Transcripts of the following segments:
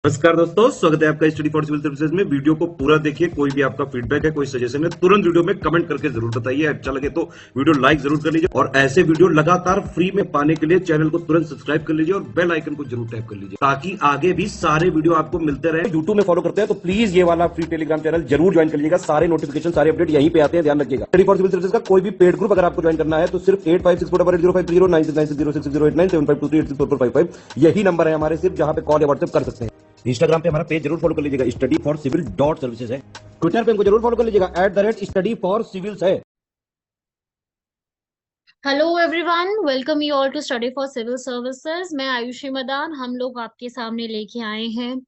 नमस्कार दोस्तों, स्वागत है आपका स्टडी फॉर सिविल सर्विसेज में। वीडियो को पूरा देखिए। कोई भी आपका फीडबैक है, कोई सजेशन है, तुरंत वीडियो में कमेंट करके जरूर बताइए। अच्छा लगे तो वीडियो लाइक जरूर कर लीजिए और ऐसे वीडियो लगातार फ्री में पाने के लिए चैनल को तुरंत सब्सक्राइब कर लीजिए और बेल आइकन को जरूर टैप कर लीजिए ताकि आगे भी सारे वीडियो आपको मिलते रहे। यूट्यूब में फॉलो करते हैं तो प्लीज ये वाला फ्री टेलीग्राम चैनल जरूर ज्वाइन कर लीजिएगा। सारे नोटिफिकेशन, सारे अपडेट यहीं पे आते हैं, ध्यान रखिएगा। स्टडी फॉर सिविल सर्विसेज का कोई भी पेड ग्रुप अगर आपको ज्वाइन करना है तो सिर्फ 85648053096960860894834455 यही नंबर है हमारे, सिर्फ जहां पे कॉल या व्हाट्सएप कर सकते हैं। इंस्टाग्राम पे हमारा पेज जरूर फॉलो कर लीजिएगा, study for civil dot services है। ट्विटर पे हमको जरूर फॉलो कर लीजिएगा, @स्टडी फॉर सिविल्स है। Hello everyone, welcome you all to study for civil services. मैं आयुषी मदान। हम लोग आपके सामने लेके आए हैं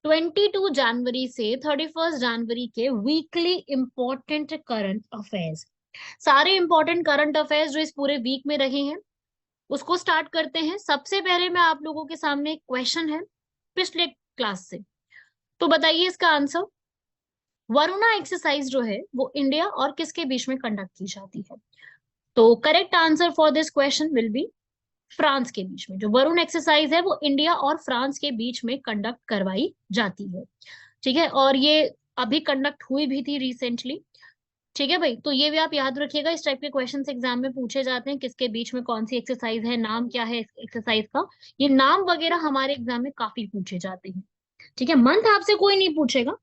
22 जनवरी से 31 जनवरी के वीकली इंपॉर्टेंट करंट अफेयर्स। सारे इंपॉर्टेंट करंट अफेयर्स जो इस पूरे वीक में रहे हैं उसको स्टार्ट करते हैं। सबसे पहले मैं आप लोगों के सामने एक क्वेश्चन है पिछले क्लास से, तो बताइए इसका आंसर। वरुणा एक्सरसाइज जो है वो इंडिया और किसके बीच में कंडक्ट की जाती है? तो correct answer for this question will be France के बीच में। जो वरुण एक्सरसाइज है वो इंडिया और फ्रांस के बीच में कंडक्ट करवाई जाती है। ठीक है, और ये अभी कंडक्ट हुई भी थी रिसेंटली। ठीक है भाई, तो ये भी आप याद रखिएगा। इस टाइप के क्वेश्चन एग्जाम में पूछे जाते हैं, किसके बीच में कौन सी एक्सरसाइज है, नाम क्या है एक्सरसाइज का। ये नाम वगैरह हमारे एग्जाम में काफी पूछे जाते हैं। ठीक है, मंथ आपसे कोई नहीं पूछेगा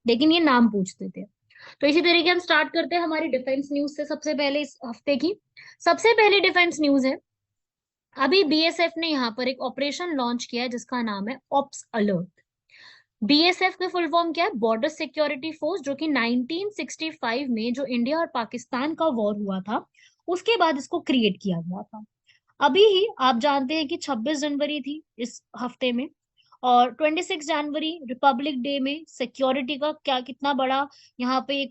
लेकिन ये नाम पूछते थे। तो इसी तरीके हम स्टार्ट करते हैं हमारी डिफेंस न्यूज से। सबसे पहले इस हफ्ते की सबसे पहली डिफेंस न्यूज है, अभी बीएसएफ ने यहाँ पर एक ऑपरेशन लॉन्च किया है जिसका नाम है ऑप्स अलर्ट। बीएसएफ का फुल फॉर्म क्या है? बॉर्डर सिक्योरिटी फोर्स, जो कि 1965 में जो इंडिया और पाकिस्तान का वॉर हुआ था उसके बाद इसको क्रिएट किया गया था। अभी ही आप जानते हैं कि 26 जनवरी थी इस हफ्ते में, और 26 जनवरी रिपब्लिक डे में सिक्योरिटी का क्या कितना बड़ा यहाँ पे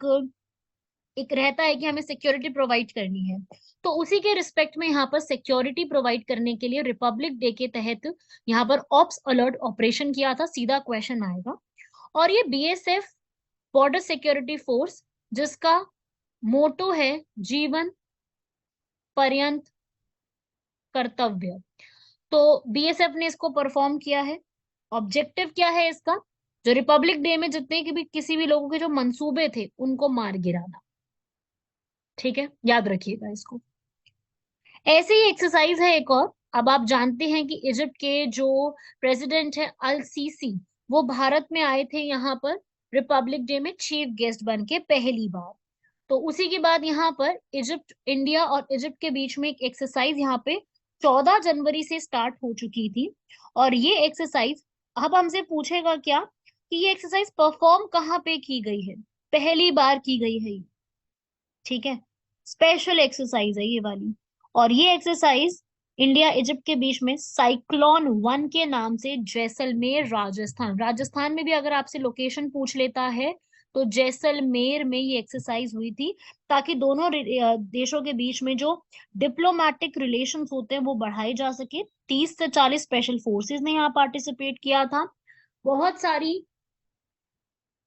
एक रहता है कि हमें सिक्योरिटी प्रोवाइड करनी है। तो उसी के रिस्पेक्ट में यहाँ पर सिक्योरिटी प्रोवाइड करने के लिए रिपब्लिक डे के तहत यहाँ पर ऑप्स अलर्ट ऑपरेशन किया था। सीधा क्वेश्चन आएगा। और ये बीएसएफ बॉर्डर सिक्योरिटी फोर्स, जिसका मोटो है जीवन पर्यंत कर्तव्य, तो बीएसएफ ने इसको परफॉर्म किया है। ऑब्जेक्टिव क्या है इसका? जो रिपब्लिक डे में जितने की भी किसी भी लोगों के जो मंसूबे थे उनको मार गिराना। ठीक है, याद रखिएगा इसको। ऐसे ही एक्सरसाइज है एक और। अब आप जानते हैं कि इजिप्ट के जो प्रेसिडेंट है अल सीसी, वो भारत में आए थे यहाँ पर रिपब्लिक डे में चीफ गेस्ट बन के पहली बार। तो उसी के बाद यहाँ पर इजिप्ट, इंडिया और इजिप्ट के बीच में एक एक्सरसाइज यहाँ पे 14 जनवरी से स्टार्ट हो चुकी थी। और ये एक्सरसाइज अब हमसे पूछेगा क्या कि ये एक्सरसाइज परफॉर्म कहाँ पे की गई है? पहली बार की गई है ये। ठीक है, स्पेशल एक्सरसाइज है ये वाली। और ये एक्सरसाइज इंडिया इजिप्ट के बीच में साइक्लोन 1 के नाम से जैसलमेर राजस्थान, राजस्थान में भी अगर आपसे लोकेशन पूछ लेता है तो जैसलमेर में ये एक्सरसाइज हुई थी, ताकि दोनों देशों के बीच में जो डिप्लोमेटिक रिलेशंस होते हैं वो बढ़ाए जा सके। 30 से 40 स्पेशल फोर्सेस ने यहाँ पार्टिसिपेट किया था। बहुत सारी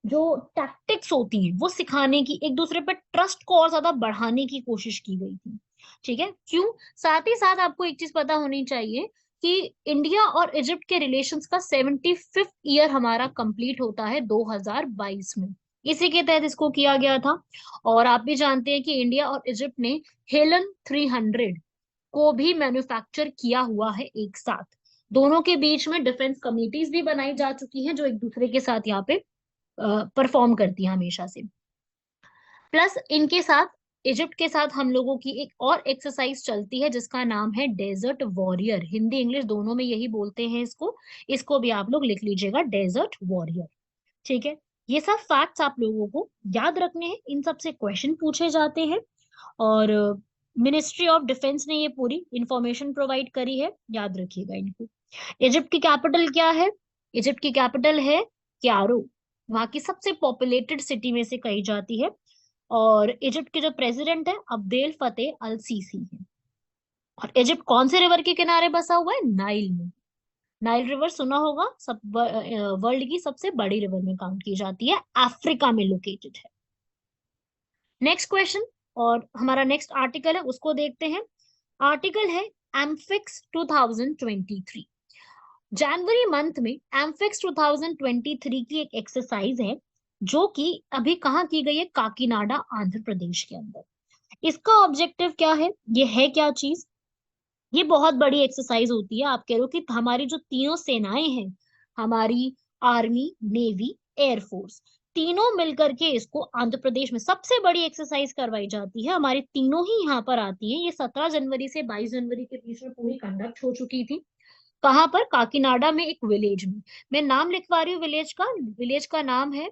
जो टैक्टिक्स होती हैं वो सिखाने की, एक दूसरे पर ट्रस्ट को और ज्यादा बढ़ाने की कोशिश की गई थी। ठीक है, क्यों? साथ ही साथ आपको एक चीज पता होनी चाहिए कि इंडिया और इजिप्ट के रिलेशंस का 75th ईयर हमारा कंप्लीट होता है 2022 में। इसी के तहत इसको किया गया था। और आप भी जानते हैं कि इंडिया और इजिप्ट ने हेलन 300 को भी मैन्युफैक्चर किया हुआ है एक साथ। दोनों के बीच में डिफेंस कमिटीज भी बनाई जा चुकी हैं जो एक दूसरे के साथ यहाँ पे परफॉर्म करती है हमेशा से। प्लस इनके साथ, इजिप्ट के साथ हम लोगों की एक और एक्सरसाइज चलती है जिसका नाम है डेजर्ट वॉरियर। हिंदी इंग्लिश दोनों में यही बोलते हैं इसको। इसको भी आप लोग लिख लीजिएगा, डेजर्ट वॉरियर। ठीक है, ये सब फैक्ट्स आप लोगों को याद रखने हैं, इन सब से क्वेश्चन पूछे जाते हैं। और मिनिस्ट्री ऑफ डिफेंस ने ये पूरी इंफॉर्मेशन प्रोवाइड करी है, याद रखिएगा इनको। इजिप्ट की कैपिटल क्या है? इजिप्ट की कैपिटल है क्यारो। वहां की सबसे पॉपुलेटेड सिटी में से कही जाती है। और इजिप्ट के जो प्रेसिडेंट है अब्देल फतेह अल सीसी है। और इजिप्ट कौन से रिवर के किनारे बसा हुआ है? नाइल में। नाइल रिवर सुना होगा, सब वर्ल्ड की सबसे बड़ी रिवर में काउंट की जाती है, अफ्रीका में लोकेटेड है। नेक्स्ट क्वेश्चन और हमारा नेक्स्ट आर्टिकल है उसको देखते हैं। आर्टिकल है एमफिक्स 2023। जनवरी मंथ में एमफिक्स 2023 की एक एक्सरसाइज है जो कि अभी कहाँ की गई है, काकीनाडा आंध्र प्रदेश के अंदर। इसका ऑब्जेक्टिव क्या है, ये है क्या चीज, ये बहुत बड़ी एक्सरसाइज होती है। आप कह रहे हो कि हमारी जो तीनों सेनाएं हैं, हमारी आर्मी, नेवी, एयरफोर्स, तीनों मिलकर के इसको आंध्र प्रदेश में सबसे बड़ी एक्सरसाइज करवाई जाती है। हमारी तीनों ही यहाँ पर आती हैं। ये 17 जनवरी से 22 जनवरी के बीच में पूरी कंडक्ट हो चुकी थी। कहाँ पर, काकीनाडा में, एक विलेज में। मैं नाम लिखवा रही हूँ विलेज का नाम है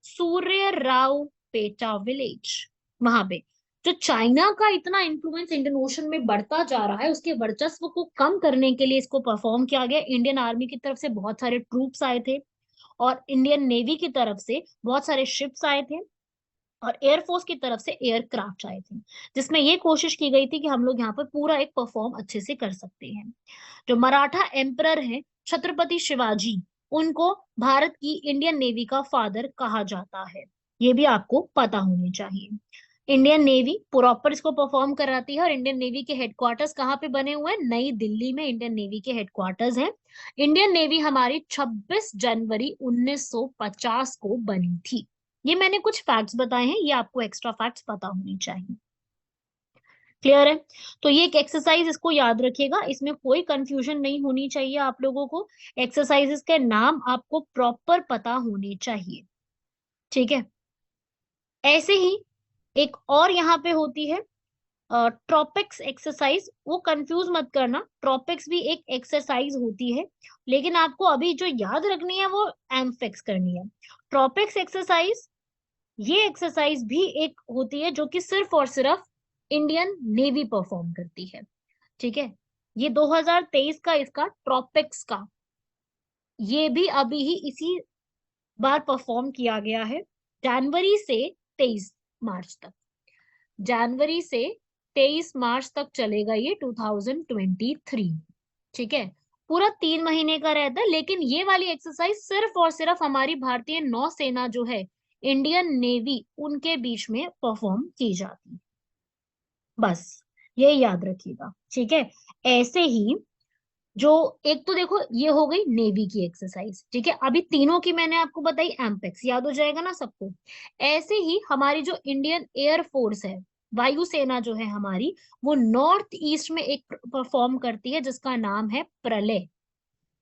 सूर्य राव पेटा विलेज। वहां पे जो चाइना का इतना इन्फ्लुएंस इंडियन ओशन में बढ़ता जा रहा है, उसके वर्चस्व को कम करने के लिए इसको परफॉर्म किया गया। इंडियन आर्मी की तरफ से बहुत सारे ट्रूप्स आए थे और इंडियन नेवी की तरफ से बहुत सारे शिप्स आए थे और एयरफोर्स की तरफ से एयरक्राफ्ट आए थे, जिसमें ये कोशिश की गई थी कि हम लोग यहाँ पर पूरा एक परफॉर्म अच्छे से कर सकते हैं। जो मराठा एम्परर है छत्रपति शिवाजी, उनको भारत की इंडियन नेवी का फादर कहा जाता है। ये भी आपको पता होनी चाहिए। इंडियन नेवी प्रॉपर इसको परफॉर्म कराती है और इंडियन नेवी के हेडक्वार्टर्स कहाँ पे बने हुए हैं, नई दिल्ली में इंडियन नेवी के हेडक्वार्टर्स हैं। इंडियन नेवी हमारी 26 जनवरी 1950 को बनी थी। ये मैंने कुछ फैक्ट्स बताए हैं, ये आपको एक्स्ट्रा फैक्ट्स पता होनी चाहिए। क्लियर है? तो ये एक एक्सरसाइज, इसको याद रखिएगा, इसमें कोई कंफ्यूजन नहीं होनी चाहिए आप लोगों को। एक्सरसाइजेस के नाम आपको प्रॉपर पता होने चाहिए, ठीक है? ऐसे ही एक और यहाँ पे होती है ट्रॉपिक्स एक्सरसाइज। वो कंफ्यूज मत करना, ट्रॉपिक्स भी एक एक्सरसाइज होती है, लेकिन आपको अभी जो याद रखनी है वो एमफिक्स करनी है। ट्रॉपिक्स एक्सरसाइज, ये एक्सरसाइज भी एक होती है जो कि सिर्फ और सिर्फ इंडियन नेवी परफॉर्म करती है, ठीक है? ये 2023 का इसका ट्रॉपिक्स का, ये भी अभी ही इसी बार परफॉर्म किया गया है, जनवरी से 23 मार्च तक। जनवरी से 23 मार्च तक चलेगा ये 2023, ठीक है? पूरा 3 महीने का रहता है, लेकिन ये वाली एक्सरसाइज सिर्फ और सिर्फ हमारी भारतीय नौसेना जो है, इंडियन नेवी, उनके बीच में परफॉर्म की जाती है। बस ये याद रखिएगा, ठीक है? ऐसे ही जो, एक तो देखो ये हो गई नेवी की एक्सरसाइज, ठीक है? अभी तीनों की मैंने आपको बताई, एम्पेक्स याद हो जाएगा ना सबको। ऐसे ही हमारी जो इंडियन एयर फोर्स है, वायुसेना जो है हमारी, वो नॉर्थ ईस्ट में एक परफॉर्म करती है जिसका नाम है प्रलय।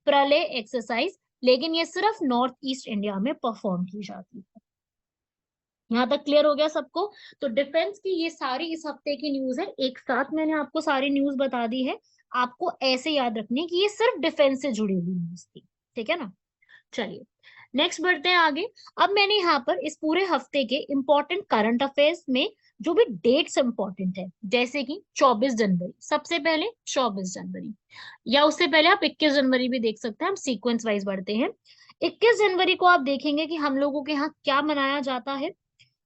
प्रलय एक्सरसाइज, लेकिन ये सिर्फ नॉर्थ ईस्ट इंडिया में परफॉर्म की जाती है। यहाँ तक क्लियर हो गया सबको? तो डिफेंस की ये सारी इस हफ्ते की न्यूज है, एक साथ मैंने आपको सारी न्यूज बता दी है। आपको ऐसे याद रखनी है कि ये सिर्फ डिफेंस से जुड़ी हुई न्यूज थी, ठीक है ना? चलिए नेक्स्ट बढ़ते हैं आगे। अब मैंने यहाँ पर इस पूरे हफ्ते के इंपॉर्टेंट करंट अफेयर्स में जो भी डेट्स इंपॉर्टेंट है, जैसे कि 24 जनवरी, सबसे पहले 24 जनवरी, या उससे पहले आप 21 जनवरी भी देख सकते हैं, हम सीक्वेंस वाइज बढ़ते हैं। 21 जनवरी को आप देखेंगे कि हम लोगों के यहाँ क्या मनाया जाता है।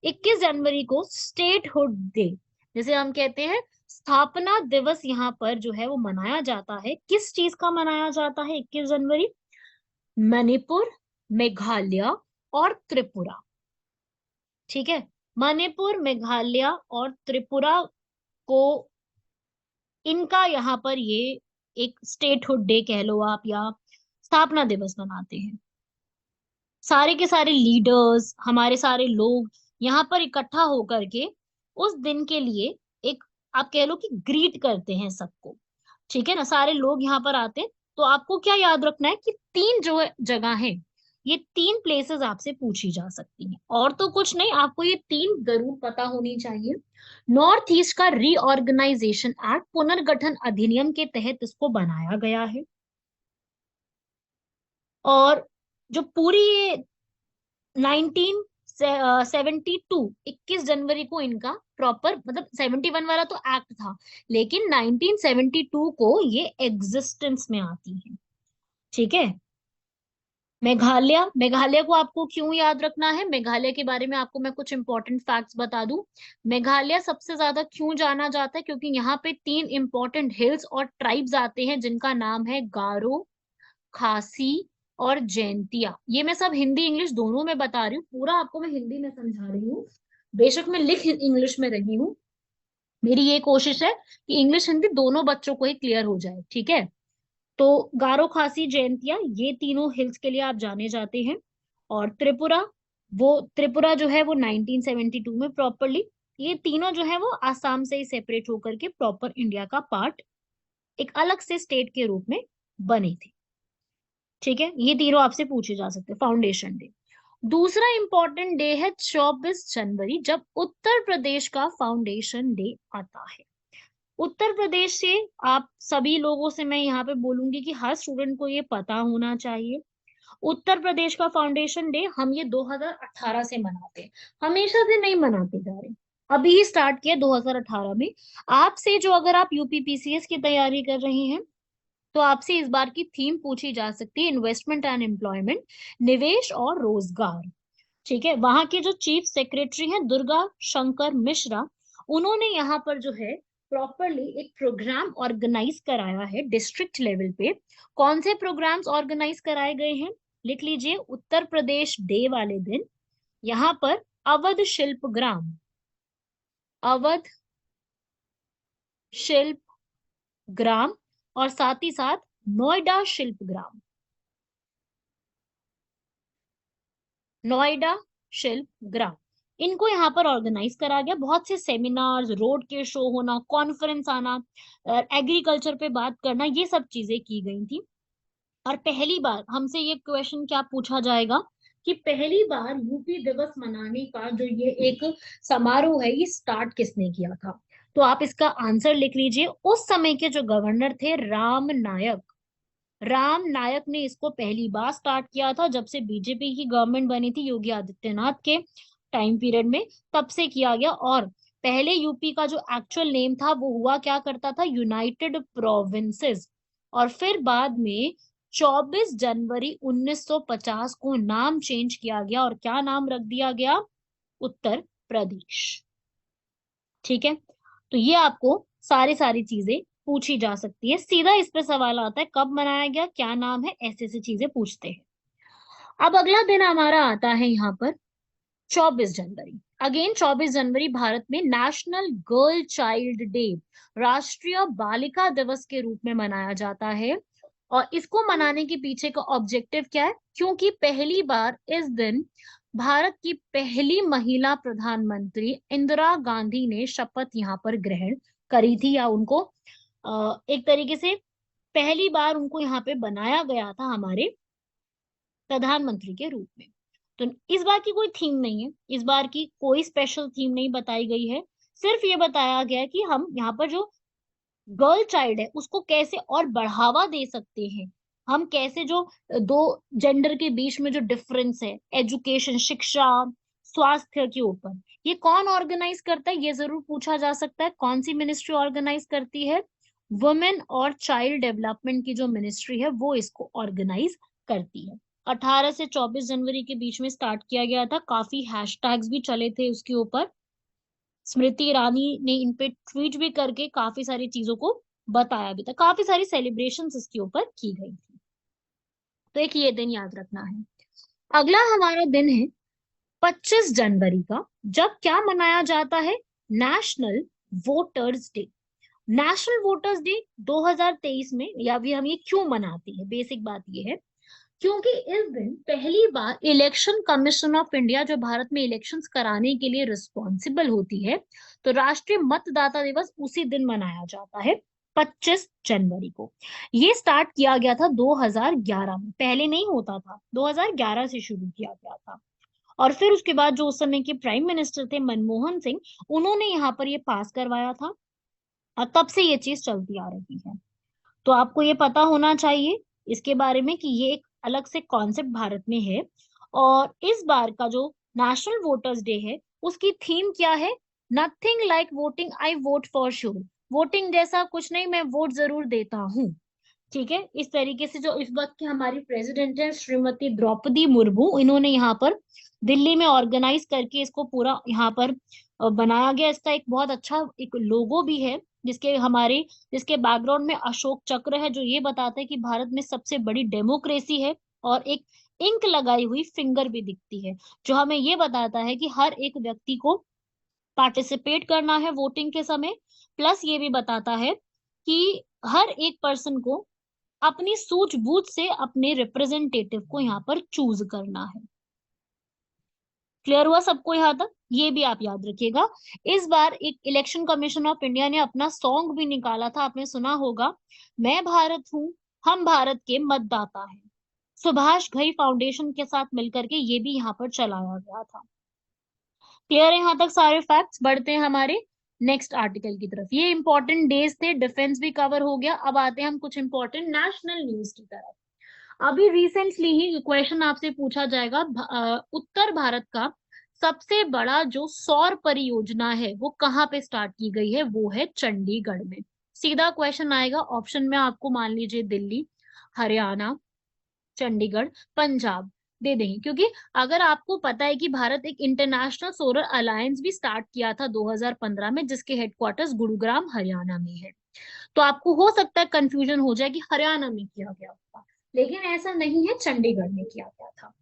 21 जनवरी को स्टेटहुड डे, जैसे हम कहते हैं स्थापना दिवस, यहाँ पर जो है वो मनाया जाता है। किस चीज का मनाया जाता है 21 जनवरी? मणिपुर, मेघालय और त्रिपुरा, ठीक है? मणिपुर, मेघालय और त्रिपुरा को, इनका यहाँ पर ये एक स्टेटहुड डे कह लो आप, या स्थापना दिवस मनाते हैं। सारे के सारे लीडर्स, हमारे सारे लोग यहाँ पर इकट्ठा होकर के उस दिन के लिए एक, आप कह लो कि ग्रीट करते हैं सबको, ठीक है ना? सारे लोग यहाँ पर आते हैं। तो आपको क्या याद रखना है कि तीन जो जगह है, ये तीन प्लेसेस आपसे पूछी जा सकती हैं, और तो कुछ नहीं, आपको ये तीन जरूर पता होनी चाहिए। नॉर्थ ईस्ट का रीऑर्गेनाइजेशन एक्ट, पुनर्गठन अधिनियम के तहत इसको बनाया गया है। और जो पूरी ये 1972, 21 जनवरी को इनका प्रॉपर, मतलब 71 वाला तो एक्ट था, लेकिन 1972 को ये एग्जिस्टेंस में आती है, ठीक है? मेघालय, मेघालय को आपको क्यों याद रखना है, मेघालय के बारे में आपको मैं कुछ इंपॉर्टेंट फैक्ट्स बता दूं। मेघालय सबसे ज्यादा क्यों जाना जाता है, क्योंकि यहाँ पे तीन इंपॉर्टेंट हिल्स और ट्राइब्स आते हैं जिनका नाम है गारो, खासी और जैंतिया। ये मैं सब हिंदी इंग्लिश दोनों में बता रही हूँ, पूरा आपको मैं हिंदी में समझा रही हूँ। बेशक मैं लिख इंग्लिश में रही हूँ, मेरी ये कोशिश है कि इंग्लिश हिंदी दोनों बच्चों को ही क्लियर हो जाए, ठीक है? तो गारो खासी जयंतिया, ये तीनों हिल्स के लिए आप जाने जाते हैं। और त्रिपुरा जो है वो 1972 में प्रॉपरली, ये तीनों जो है वो आसाम से ही सेपरेट होकर के प्रॉपर इंडिया का पार्ट, एक अलग से स्टेट के रूप में बने थे। ठीक है, ये तीनों आपसे पूछे जा सकते हैं। फाउंडेशन डे, दूसरा इंपॉर्टेंट डे है 24 जनवरी, जब उत्तर प्रदेश का फाउंडेशन डे आता है। उत्तर प्रदेश से आप सभी लोगों से मैं यहाँ पे बोलूंगी कि हर स्टूडेंट को ये पता होना चाहिए। उत्तर प्रदेश का फाउंडेशन डे हम ये 2018 से मनाते हैं, हमेशा से नहीं मनाते जा रहे, अभी ही स्टार्ट किया 2018 में। आपसे जो, अगर आप यूपीपीसीएस की तैयारी कर रहे हैं तो आपसे इस बार की थीम पूछी जा सकती है इन्वेस्टमेंट एंड एम्प्लॉयमेंट, निवेश और रोजगार। ठीक है, वहां के जो चीफ सेक्रेटरी हैं दुर्गा शंकर मिश्रा, उन्होंने यहाँ पर जो है प्रॉपरली एक प्रोग्राम ऑर्गेनाइज कराया है डिस्ट्रिक्ट लेवल पे। कौन से प्रोग्राम्स ऑर्गेनाइज कराए गए हैं, लिख लीजिए। उत्तर प्रदेश डे वाले दिन यहाँ पर अवध शिल्प ग्राम, अवध शिल्प ग्राम, और साथ ही साथ नोएडा शिल्प ग्राम, नोएडा शिल्प ग्राम, इनको यहाँ पर ऑर्गेनाइज करा गया। बहुत से सेमिनार्स, रोड के शो होना, कॉन्फ्रेंस आना, एग्रीकल्चर पे बात करना, ये सब चीजें की गई थी। और पहली बार हमसे ये क्वेश्चन क्या पूछा जाएगा कि पहली बार यूपी दिवस मनाने का जो ये एक समारोह है, ये स्टार्ट किसने किया था। तो आप इसका आंसर लिख लीजिए। उस समय के जो गवर्नर थे राम नायक, राम नायक ने इसको पहली बार स्टार्ट किया था जब से बीजेपी की गवर्नमेंट बनी थी योगी आदित्यनाथ के टाइम पीरियड में, तब से किया गया। और पहले यूपी का जो एक्चुअल नेम था वो हुआ क्या करता था, यूनाइटेड प्रोविंसेस। और फिर बाद में 24 जनवरी 1950 को नाम चेंज किया गया, और क्या नाम रख दिया गया, उत्तर प्रदेश। ठीक है, तो ये आपको सारी सारी चीजें पूछी जा सकती है। सीधा इस पे सवाल आता है कब मनाया गया, क्या नाम है, ऐसे ऐसी चीजें पूछते हैं। अब अगला दिन हमारा आता है यहाँ पर 24 जनवरी। अगेन 24 जनवरी भारत में नेशनल गर्ल चाइल्ड डे, राष्ट्रीय बालिका दिवस के रूप में मनाया जाता है। और इसको मनाने के पीछे का ऑब्जेक्टिव क्या है, क्योंकि पहली बार इस दिन भारत की पहली महिला प्रधानमंत्री इंदिरा गांधी ने शपथ यहाँ पर ग्रहण करी थी, या उनको एक तरीके से पहली बार उनको यहाँ पे बनाया गया था हमारे प्रधानमंत्री के रूप में। तो इस बार की कोई थीम नहीं है, इस बार की कोई स्पेशल थीम नहीं बताई गई है, सिर्फ ये बताया गया है कि हम यहाँ पर जो गर्ल चाइल्ड है उसको कैसे और बढ़ावा दे सकते हैं, हम कैसे जो दो जेंडर के बीच में जो डिफरेंस है, एजुकेशन, शिक्षा, स्वास्थ्य के ऊपर, ये कौन ऑर्गेनाइज करता है, ये जरूर पूछा जा सकता है। कौन सी मिनिस्ट्री ऑर्गेनाइज करती है, वुमेन और चाइल्ड डेवलपमेंट की जो मिनिस्ट्री है वो इसको ऑर्गेनाइज करती है। 18 से 24 जनवरी के बीच में स्टार्ट किया गया था, काफी हैशटैग्स भी चले थे उसके ऊपर। स्मृति ईरानी ने इन पे ट्वीट भी करके काफी सारी चीजों को बताया भी था, काफी सारी सेलिब्रेशंस इसके ऊपर की गई थी। तो एक ये दिन याद रखना है। अगला हमारा दिन है 25 जनवरी का, जब क्या मनाया जाता है, national voters day. National voters day 2023 में, या भी हम ये क्यों मनाते हैं, बेसिक बात ये है क्योंकि इस दिन पहली बार इलेक्शन कमीशन ऑफ इंडिया, जो भारत में इलेक्शंस कराने के लिए रिस्पॉन्सिबल होती है, तो राष्ट्रीय मतदाता दिवस उसी दिन मनाया जाता है 25 जनवरी को। ये स्टार्ट किया गया था 2011 में, पहले नहीं होता था, 2011 से शुरू किया गया था। और फिर उसके बाद जो उस समय के प्राइम मिनिस्टर थे मनमोहन सिंह, उन्होंने यहाँ पर ये पास करवाया था, और तब से ये चीज चलती आ रही है। तो आपको ये पता होना चाहिए इसके बारे में कि ये एक अलग से कॉन्सेप्ट भारत में है। और इस बार का जो नेशनल वोटर्स डे है उसकी थीम क्या है, nothing like voting, I vote for sure. Voting जैसा कुछ नहीं, मैं वोट जरूर देता हूँ। ठीक है, इस तरीके से जो इस वक्त की हमारी प्रेसिडेंट है श्रीमती द्रौपदी मुर्मू, इन्होंने यहाँ पर दिल्ली में ऑर्गेनाइज करके इसको पूरा यहाँ पर बनाया गया। इसका एक बहुत अच्छा एक लोगो भी है, जिसके बैकग्राउंड में अशोक चक्र है, जो ये बताता है कि भारत में सबसे बड़ी डेमोक्रेसी है। और एक इंक लगाई हुई फिंगर भी दिखती है, जो हमें ये बताता है कि हर एक व्यक्ति को पार्टिसिपेट करना है वोटिंग के समय। प्लस ये भी बताता है कि हर एक पर्सन को अपनी सूझबूझ से अपने रिप्रेजेंटेटिव को यहाँ पर चूज करना है। क्लियर हुआ सबको यहाँ तक? ये भी आप याद रखिएगा। इस बार एक इलेक्शन कमीशन ऑफ इंडिया ने अपना सॉन्ग भी निकाला था, आपने सुना होगा, मैं भारत हूँ, हम भारत के मतदाता हैं। सुभाष घई फाउंडेशन के साथ मिलकर के ये भी यहाँ पर चलाया गया था। क्लियर है यहाँ तक सारे फैक्ट्स? बढ़ते हैं हमारे नेक्स्ट आर्टिकल की तरफ। ये इंपॉर्टेंट डेज थे, डिफेंस भी कवर हो गया। अब आते हैं हम कुछ इंपॉर्टेंट नेशनल न्यूज की तरफ। अभी रिसेंटली ही क्वेश्चन आपसे पूछा जाएगा, उत्तर भारत का सबसे बड़ा जो सौर परियोजना है वो कहाँ पे स्टार्ट की गई है? वो है चंडीगढ़ में। सीधा क्वेश्चन आएगा, ऑप्शन में आपको मान लीजिए दिल्ली, हरियाणा, चंडीगढ़, पंजाब दे देंगे, क्योंकि अगर आपको पता है कि भारत एक इंटरनेशनल सोलर अलायंस भी स्टार्ट किया था 2015 में, जिसके हेडक्वार्टर्स गुरुग्राम हरियाणा में है। तो आपको हो सकता है कंफ्यूजन हो जाए कि हरियाणा में किया गया होगा, लेकिन ऐसा नहीं है, चंडीगढ़ में किया गया था।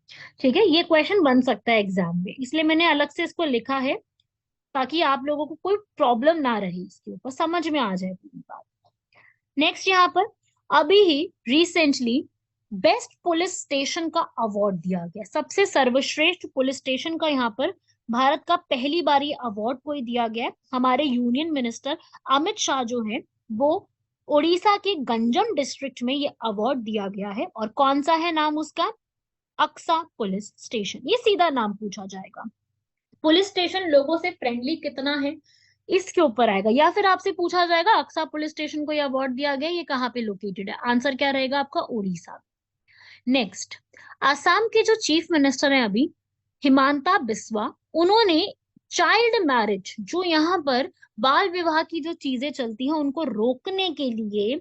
ठीक है, ये क्वेश्चन बन सकता है एग्जाम में, इसलिए मैंने अलग से इसको लिखा है ताकि आप लोगों को कोई प्रॉब्लम ना रहे, इसके ऊपर समझ में आ जाए पूरी बात। नेक्स्ट यहाँ पर अभी ही रिसेंटली बेस्ट पुलिस स्टेशन का अवार्ड दिया गया, सबसे सर्वश्रेष्ठ पुलिस स्टेशन का यहाँ पर भारत का पहली बार ये अवार्ड कोई दिया गया है। हमारे यूनियन मिनिस्टर अमित शाह जो है वो उड़ीसा के गंजम डिस्ट्रिक्ट में ये अवार्ड दिया गया है, और कौन सा है नाम उसका? Aksa police station. ये सीधा नाम पूछा जाएगा। पुलिस स्टेशन लोगों से फ्रेंडली कितना है इसके ऊपर आएगा, या फिर आपसे पूछा जाएगा अक्सा पुलिस स्टेशन को ये अवार्ड दिया गया, ये कहाँ पे लोकेटेड है? आंसर क्या रहेगा आपका? उड़ीसा। नेक्स्ट, आसाम के जो चीफ मिनिस्टर हैं अभी, हिमांता बिस्वा, उन्होंने चाइल्ड मैरिज, जो यहाँ पर बाल विवाह की जो चीजें चलती हैं उनको रोकने के लिए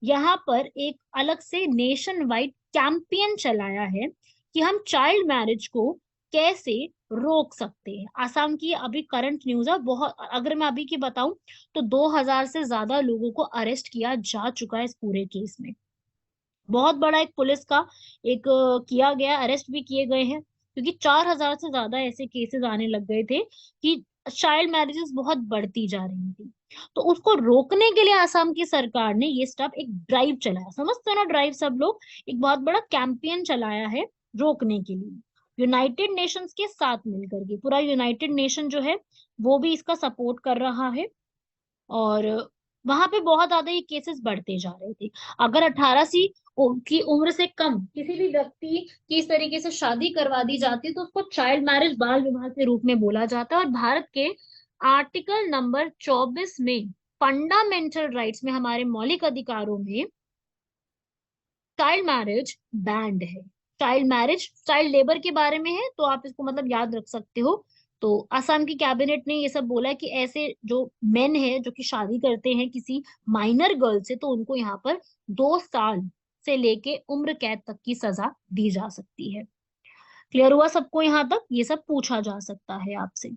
यहाँ पर एक अलग से नेशन वाइड कैंपेन चलाया है कि हम चाइल्ड मैरिज को कैसे रोक सकते हैं। आसाम की अभी करंट न्यूज है, बहुत, अगर मैं अभी की बताऊं तो 2000 से ज्यादा लोगों को अरेस्ट किया जा चुका है इस पूरे केस में। बहुत बड़ा एक पुलिस का एक किया गया, अरेस्ट भी किए गए हैं, क्योंकि 4000 से ज्यादा ऐसे केसेस आने लग गए थे कि चाइल्ड मैरिजेस बहुत बढ़ती जा रही थी। तो उसको रोकने के लिए आसाम की सरकार ने ये स्टेप, एक ड्राइव चलाया, समझते हो ना ड्राइव सब लोग, एक बहुत बड़ा कैंपेन चलाया है रोकने के लिए, यूनाइटेड नेशंस के साथ मिलकर के। पूरा यूनाइटेड नेशन जो है वो भी इसका सपोर्ट कर रहा है, और वहां पे बहुत ज्यादा ये केसेस बढ़ते जा रहे थे। अगर 18 की उम्र से कम किसी भी व्यक्ति की इस तरीके से शादी करवा दी जाती है तो उसको चाइल्ड मैरिज, बाल विवाह के रूप में बोला जाता है। और भारत के आर्टिकल नंबर 24 में, फंडामेंटल राइट्स में, हमारे मौलिक अधिकारों में चाइल्ड मैरिज बैंड है। चाइल्ड मैरिज चाइल्ड लेबर के बारे में है, तो आप इसको मतलब याद रख सकते हो। तो असम की कैबिनेट ने ये सब बोला कि ऐसे जो मेन है जो कि शादी करते हैं किसी माइनर गर्ल से, तो उनको यहाँ पर 2 साल से लेके उम्र कैद तक की सजा दी जा सकती है। क्लियर हुआ सबको यहाँ तक? ये सब पूछा जा सकता है आपसे।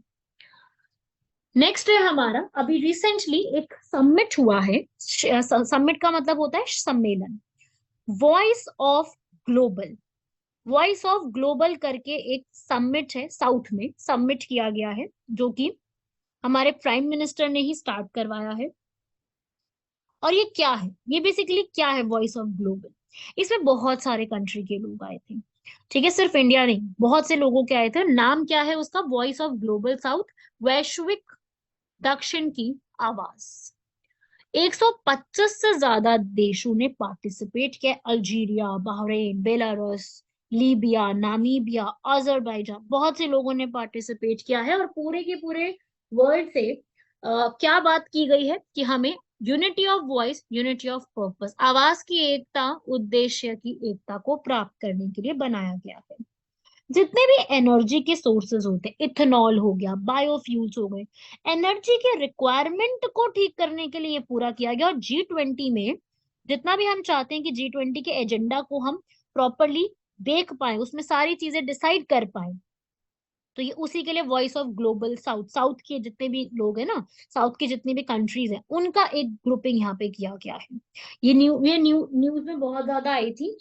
नेक्स्ट है हमारा, अभी रिसेंटली एक समिट हुआ है, समिट का मतलब होता है सम्मेलन, voice of global. Voice of global करके एक समिट है, साउथ में समिट किया गया है, जो कि हमारे प्राइम मिनिस्टर ने ही स्टार्ट करवाया है। और ये क्या है? ये बेसिकली क्या है वॉइस ऑफ ग्लोबल? इसमें बहुत सारे कंट्री के लोग आए थे, ठीक है, सिर्फ इंडिया नहीं, बहुत से लोगों के आए थे। नाम क्या है उसका? वॉइस ऑफ ग्लोबल साउथ, वैश्विक दक्षिण की आवाज। 125 से ज्यादा देशों ने पार्टिसिपेट किया, Algeria, Bahrain, Belarus, Libya, Namibia, Azerbaijan, बहुत से लोगों ने पार्टिसिपेट किया है। और पूरे के पूरे वर्ल्ड से क्या बात की गई है कि हमें unity of voice, unity of purpose, आवाज की एकता, उद्देश्य की एकता को प्राप्त करने के लिए बनाया गया है। जितने भी एनर्जी के सोर्सेज होते हैं, इथेनॉल हो गया, बायोफ्यूल्स हो गए, एनर्जी के रिक्वायरमेंट को ठीक करने के लिए ये पूरा किया गया। और G20 में जितना भी हम चाहते हैं कि G20 के एजेंडा को हम प्रॉपरली देख पाए, उसमें सारी चीजें डिसाइड कर पाए, तो ये उसी के लिए voice of global south, south के जितने भी लोग हैं ना, साउथ के जितनी भी कंट्रीज हैं, उनका एक ग्रुपिंग यहाँ पे किया गया है। ये न्यूज में बहुत ज्यादा आई थी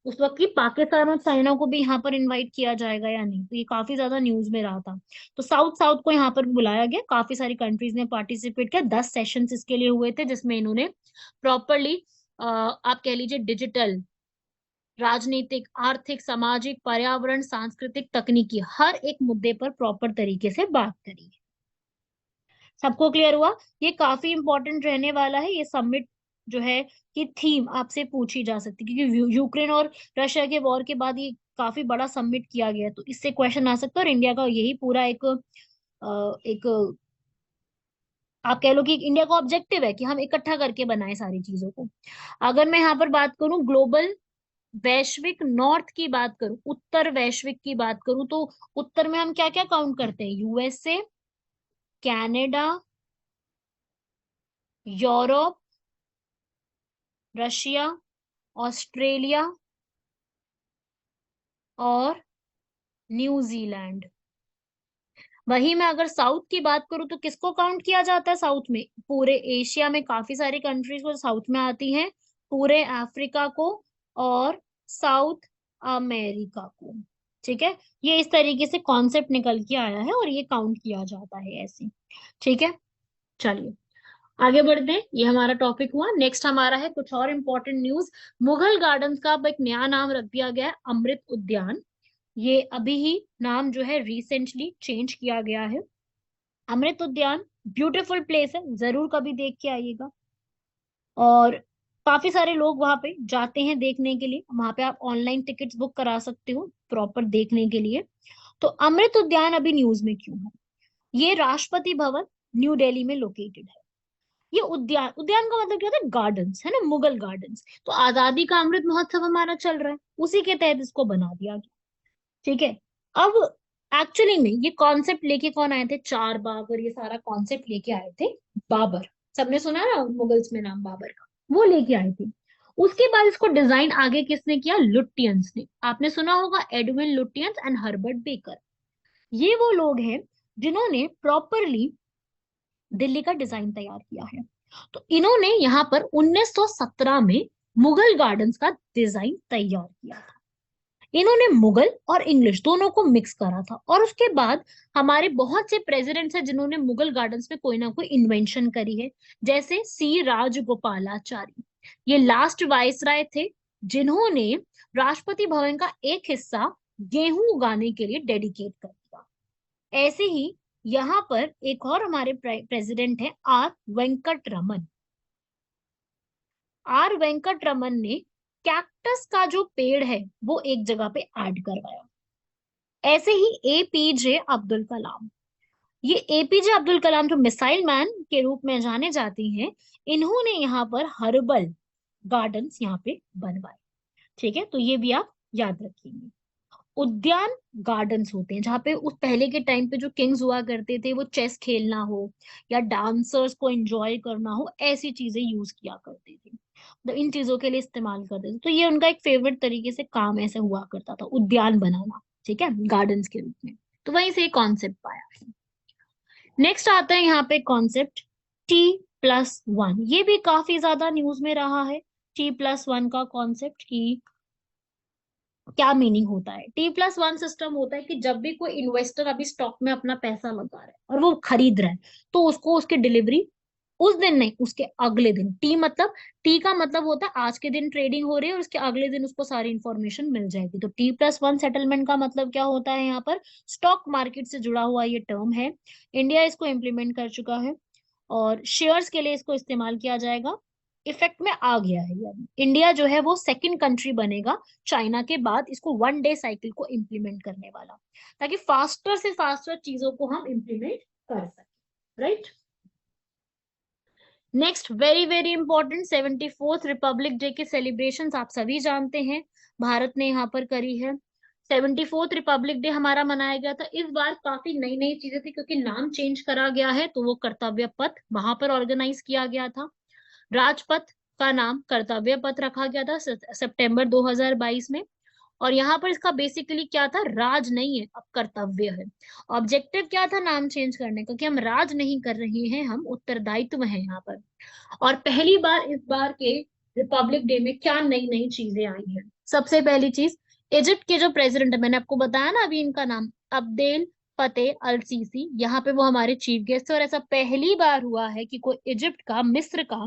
उस वक्त की, पाकिस्तान और चाइना को भी यहाँ पर इनवाइट किया जाएगा या नहीं, तो ये काफी ज्यादा न्यूज में रहा था। तो साउथ साउथ को यहाँ पर बुलाया गया, काफी सारी कंट्रीज ने पार्टिसिपेट किया, 10 सेशंस इसके लिए हुए थे, जिसमें इन्होंने प्रॉपरली आप कह लीजिए डिजिटल, राजनीतिक, आर्थिक, सामाजिक, पर्यावरण, सांस्कृतिक, तकनीकी, हर एक मुद्दे पर प्रॉपर तरीके से बात करी है। सबको क्लियर हुआ? ये काफी इंपॉर्टेंट रहने वाला है ये समिट जो है, कि थीम आपसे पूछी जा सकती है, क्योंकि यूक्रेन और रशिया के वॉर के बाद ये काफी बड़ा समिट किया गया है, तो इससे क्वेश्चन आ सकता है। और इंडिया का यही पूरा एक आप कह लो कि इंडिया का ऑब्जेक्टिव है कि हम इकट्ठा करके बनाए सारी चीजों को। अगर मैं यहाँ पर बात करूं ग्लोबल वैश्विक नॉर्थ की बात करूं, उत्तर वैश्विक की बात करूं, तो उत्तर में हम क्या क्या काउंट करते हैं? USA, Canada, Europe, Russia, Australia और न्यूजीलैंड। वही मैं अगर साउथ की बात करूं तो किसको काउंट किया जाता है साउथ में? पूरे एशिया में काफी सारी कंट्रीज को साउथ में आती हैं, पूरे अफ्रीका को और साउथ अमेरिका को। ठीक है, ये इस तरीके से कॉन्सेप्ट निकल के आया है और ये काउंट किया जाता है ऐसे। ठीक है, चलिए आगे बढ़ते हैं। ये हमारा टॉपिक हुआ। नेक्स्ट हमारा है कुछ और इम्पोर्टेंट न्यूज। मुगल गार्डन्स का अब एक नया नाम रख दिया गया है, अमृत उद्यान। ये अभी ही नाम जो है रिसेंटली चेंज किया गया है। अमृत उद्यान ब्यूटीफुल प्लेस है, जरूर कभी देख के आइएगा। और काफी सारे लोग वहां पे जाते हैं देखने के लिए। वहां पे आप ऑनलाइन टिकट्स बुक करा सकते हो प्रॉपर देखने के लिए। तो अमृत उद्यान अभी न्यूज में क्यों है? ये राष्ट्रपति भवन न्यू दिल्ली में लोकेटेड है। ये उद्यान, उद्यान का मतलब क्या होता है? गार्डन्स, है ना, मुगल गार्डन्स। तो आजादी का अमृत महोत्सव हमारा चल रहा है, उसी के तहत इसको बना दिया गया। ठीक है, अब एक्चुअली में ये कॉन्सेप्ट लेके कौन आए थे? चार बाग और ये सारा कॉन्सेप्ट लेके आए थे बाबर। सबने सुना है ना मुगल्स में नाम बाबर का, वो लेके आए थे। उसके बाद इसको डिजाइन आगे किसने किया? लुटियंस ने। आपने सुना होगा Edwin Lutyens and Herbert baker. ये वो लोग हैं जिन्होंने प्रॉपरली दिल्ली का डिजाइन तैयार किया है। तो इन्होंने यहाँ पर 1917 में मुगल गार्डन्स का डिजाइन तैयार किया था। इन्होंने मुगल और इंग्लिश दोनों को मिक्स करा था। और उसके बाद हमारे बहुत से प्रेसिडेंट्स हैं जिन्होंने मुगल गार्डन्स में कोई ना कोई इन्वेंशन करी है, जैसे सी राजगोपालाचारी। ये लास्ट वाइसराय थे जिन्होंने राष्ट्रपति भवन का एक हिस्सा गेहूं उगाने के लिए डेडिकेट कर दिया। ऐसे ही यहाँ पर एक और हमारे प्रेसिडेंट है आर वेंकट रमन। आर वेंकट रमन ने कैक्टस का जो पेड़ है वो एक जगह पे ऐड करवाया। ऐसे ही एपीजे अब्दुल कलाम, ये एपीजे अब्दुल कलाम जो मिसाइल मैन के रूप में जाने जाते हैं, इन्होंने यहाँ पर हर्बल गार्डन्स यहाँ पे बनवाए। ठीक है, तो ये भी आप याद रखेंगे। उद्यान गार्डन्स होते हैं जहाँ पे उस पहले के टाइम पे जो किंग्स हुआ करते थे, वो चेस खेलना हो या डांसर्स को एंजॉय करना हो, ऐसी चीजें यूज किया करते थे, तो इन चीजों के लिए इस्तेमाल करते थे। तो ये उनका एक फेवरेट तरीके से काम ऐसे हुआ करता था, उद्यान बनाना। ठीक है, गार्डन्स के रूप में। तो वहीं से कॉन्सेप्ट पाया है। नेक्स्ट आता है यहाँ पे कॉन्सेप्ट T+1। ये भी काफी ज्यादा न्यूज में रहा है। T+1 का कॉन्सेप्ट की क्या मीनिंग होता है? T+1 सिस्टम होता है कि जब भी कोई इन्वेस्टर अभी स्टॉक में अपना पैसा लगा रहा है और वो खरीद रहा है, तो उसको उसकी डिलीवरी उस दिन नहीं, उसके अगले दिन। टी का मतलब होता है आज के दिन ट्रेडिंग हो रही है और उसके अगले दिन उसको सारी इंफॉर्मेशन मिल जाएगी। तो T+1 सेटलमेंट का मतलब क्या होता है? यहाँ पर स्टॉक मार्केट से जुड़ा हुआ ये टर्म है। इंडिया इसको इम्प्लीमेंट कर चुका है और शेयर्स के लिए इसको इस्तेमाल किया जाएगा। इफेक्ट में आ गया है। यानी इंडिया जो है वो सेकंड कंट्री बनेगा चाइना के बाद इसको 1 डे साइकिल को इम्प्लीमेंट करने वाला, ताकि फास्टर से फास्टर चीजों को हम इम्प्लीमेंट कर सकें। Right, next very very important, 74th Republic day के सेलिब्रेशंस आप सभी जानते हैं, भारत ने यहाँ पर करी है। 74th रिपब्लिक डे हमारा मनाया गया था। इस बार काफी नई नई चीजें थी क्योंकि नाम चेंज करा गया है, तो वो कर्तव्य पथ वहां पर ऑर्गेनाइज किया गया था। राजपथ का नाम कर्तव्य पथ रखा गया था सितंबर 2022 में। और यहाँ पर इसका बेसिकली क्या था? राज नहीं है, अब कर्तव्य है। ऑब्जेक्टिव क्या था नाम चेंज करने का? कि हम राज नहीं कर रहे हैं, हम उत्तरदायित्व है यहाँ पर। और पहली बार इस बार के रिपब्लिक डे में क्या नई नई चीजें आई हैं? सबसे पहली चीज, इजिप्ट के जो प्रेसिडेंट है, मैंने आपको बताया ना अभी इनका नाम, अब्देल फतेह अल सीसी, यहाँ पे वो हमारे चीफ गेस्ट है। और ऐसा पहली बार हुआ है कि कोई इजिप्ट का, मिस्र का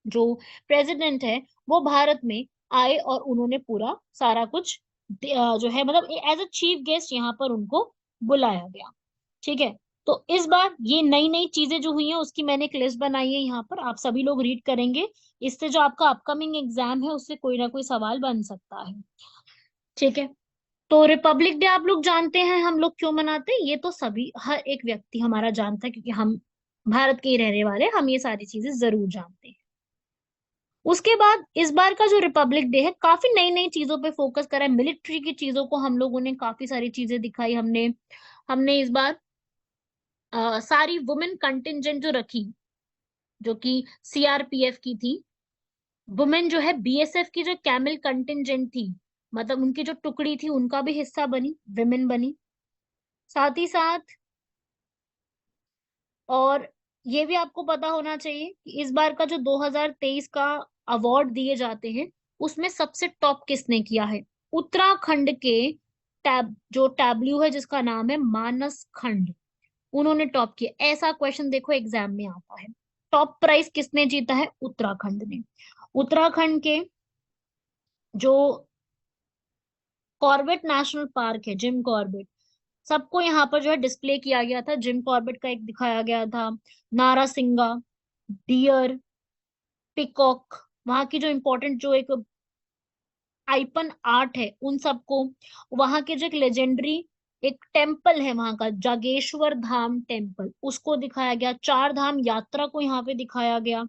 जो प्रेसिडेंट है वो भारत में आए और उन्होंने पूरा सारा कुछ जो है मतलब एज अ चीफ गेस्ट यहाँ पर उनको बुलाया गया। ठीक है। तो इस बार ये नई नई चीजें जो हुई हैं उसकी मैंने एक लिस्ट बनाई है यहाँ पर, आप सभी लोग रीड करेंगे। इससे जो आपका अपकमिंग एग्जाम है उससे कोई ना कोई सवाल बन सकता है। ठीक है। तो रिपब्लिक डे आप लोग जानते हैं हम लोग क्यों मनाते हैं, ये तो सभी हर एक व्यक्ति हमारा जानता है क्योंकि हम भारत के ही रहने वाले हैं, हम ये सारी चीजें जरूर जानते हैं। उसके बाद इस बार का जो रिपब्लिक डे है काफी नई नई चीजों पे फोकस करा है, मिलिट्री की चीजों को हम लोगों ने काफी सारी चीजें दिखाई। हमने हमने इस बार सारी वुमेन कंटिजेंट जो रखी, जो कि सीआरपीएफ की थी, वुमेन जो है बीएसएफ की जो कैमल कंटिजेंट थी, मतलब उनकी जो टुकड़ी थी उनका भी हिस्सा बनी, विमेन बनी। साथ ही साथ और ये भी आपको पता होना चाहिए कि इस बार का जो 2023 का अवार्ड दिए जाते हैं उसमें सबसे टॉप किसने किया है, उत्तराखंड के जो टैब्ल्यू है जिसका नाम है मानस खंड, उन्होंने टॉप किया। ऐसा क्वेश्चन देखो एग्जाम में आता है। टॉप प्राइज किसने जीता है, उत्तराखंड ने। उत्तराखंड के जो कॉर्बेट नेशनल पार्क है, जिम कॉर्बेट, सबको यहाँ पर जो है डिस्प्ले किया गया था। जिम कॉर्बेट का एक दिखाया गया था, नारासिंगा, डियर, पिकॉक, वहां की जो इम्पोर्टेंट जो एक आइपन आर्ट है उन सबको, वहां के जो एक लेजेंडरी एक टेम्पल है वहां का जागेश्वर धाम टेम्पल, उसको दिखाया गया। चार धाम यात्रा को यहाँ पे दिखाया गया।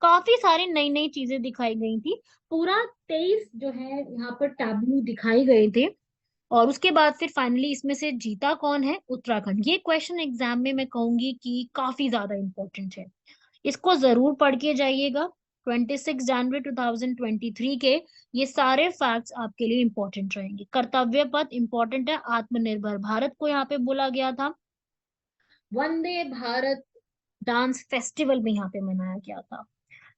काफी सारी नई नई चीजें दिखाई गई थी। पूरा 23 जो है यहाँ पर टैब्लू दिखाई गए थे। और उसके बाद फिर फाइनली इसमें से जीता कौन है, उत्तराखंड। ये क्वेश्चन एग्जाम में मैं कहूंगी कि काफी ज्यादा इंपॉर्टेंट है, इसको जरूर पढ़ के जाइएगा। 26 जनवरी 2023 के ये सारे फैक्ट्स आपके लिए इंपॉर्टेंट रहेंगे। कर्तव्य पथ इंपॉर्टेंट है, आत्मनिर्भर भारत को यहाँ पे बोला गया था, वंदे भारत डांस फेस्टिवल भी यहाँ पे मनाया गया था।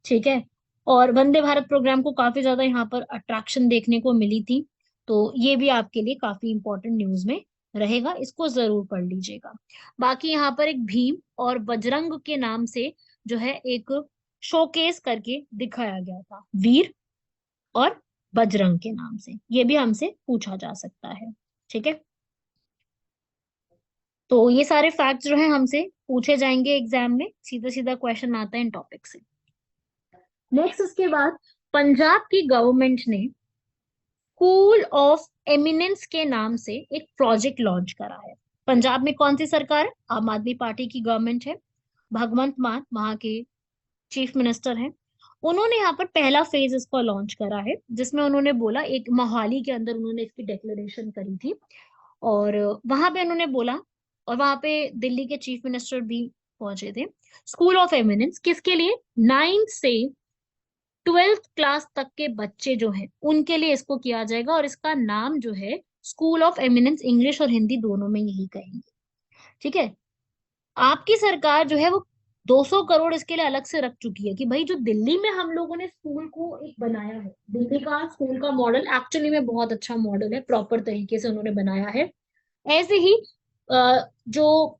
ठीक है। और वंदे भारत प्रोग्राम को काफी ज्यादा यहाँ पर अट्रैक्शन देखने को मिली थी। तो ये भी आपके लिए काफी इंपॉर्टेंट न्यूज में रहेगा, इसको जरूर पढ़ लीजिएगा। बाकी यहाँ पर एक भीम और बजरंग के नाम से जो है एक शोकेस करके दिखाया गया था, वीर और बजरंग के नाम से, ये भी हमसे पूछा जा सकता है। ठीक है। तो ये सारे फैक्ट्स जो है हमसे पूछे जाएंगे एग्जाम में, सीधा सीधा क्वेश्चन आता है इन टॉपिक से। नेक्स्ट उसके बाद पंजाब की गवर्नमेंट ने स्कूल ऑफ एमिनेंस के नाम से एक प्रोजेक्ट लॉन्च करा है। पंजाब में कौन सी सरकार है, आम आदमी पार्टी की गवर्नमेंट है। भगवंत मान वहां के चीफ मिनिस्टर हैं। उन्होंने यहाँ पर पहला फेज इसको लॉन्च करा है, जिसमें उन्होंने बोला, एक मोहाली के अंदर उन्होंने इसकी डिक्लेरेशन करी थी। और वहां पे उन्होंने बोला, और वहां पे दिल्ली के चीफ मिनिस्टर भी पहुंचे थे। स्कूल ऑफ एमिनेंस किसके लिए, 9th से 12th क्लास तक के बच्चे जो हैं उनके लिए इसको किया जाएगा। और इसका नाम जो है स्कूल ऑफ एमिनेंस, इंग्लिश और हिंदी दोनों में यही कहेंगे। ठीक है। आपकी सरकार जो है वो 200 करोड़ इसके लिए अलग से रख चुकी है कि भाई जो दिल्ली में हम लोगों ने स्कूल को एक बनाया है, दिल्ली का स्कूल का मॉडल एक्चुअली में बहुत अच्छा मॉडल है, प्रॉपर तरीके से उन्होंने बनाया है। ऐसे ही जो